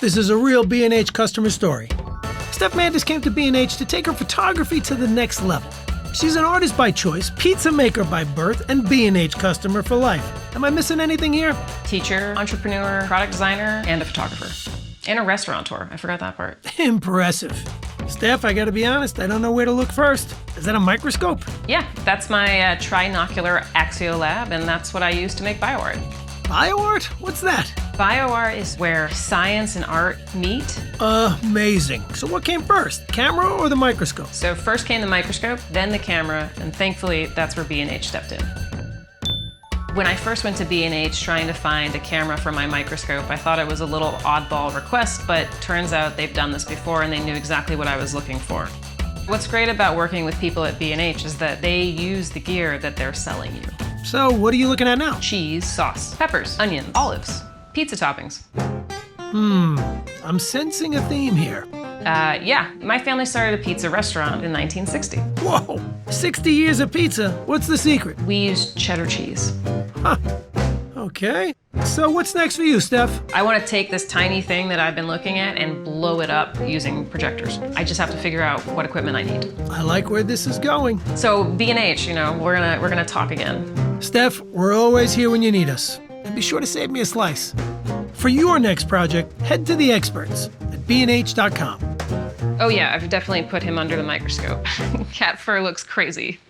This is a real B&H customer story. Steph Mantis came to B&H to take her photography to the next level. She's an artist by choice, pizza maker by birth, and B&H customer for life. Am I missing anything here? Teacher, entrepreneur, product designer, and a photographer. And a restaurateur. I forgot that part. Impressive. Steph, I gotta be honest, I don't know where to look first. Is that a microscope? Yeah, that's my trinocular axiolab, and that's what I use to make bioart. Bioart? What's that? Bioart is where science and art meet. Amazing. So what came first, the camera or the microscope? So first came the microscope, then the camera, and thankfully that's where B&H stepped in. When I first went to B&H trying to find a camera for my microscope, I thought it was a little oddball request, but turns out they've done this before and they knew exactly what I was looking for. What's great about working with people at B&H is that they use the gear that they're selling you. So what are you looking at now? Cheese, sauce, peppers, onions, olives, pizza toppings. I'm sensing a theme here. Yeah, my family started a pizza restaurant in 1960. Whoa, 60 years of pizza. What's the secret? We used cheddar cheese. Huh. Okay. So what's next for you, Steph? I want to take this tiny thing that I've been looking at and blow it up using projectors. I just have to figure out what equipment I need. I like where this is going. So B&H, we're gonna talk again. Steph, we're always here when you need us. And be sure to save me a slice. For your next project, head to the experts at bnh.com. Oh yeah, I've definitely put him under the microscope. Cat fur looks crazy.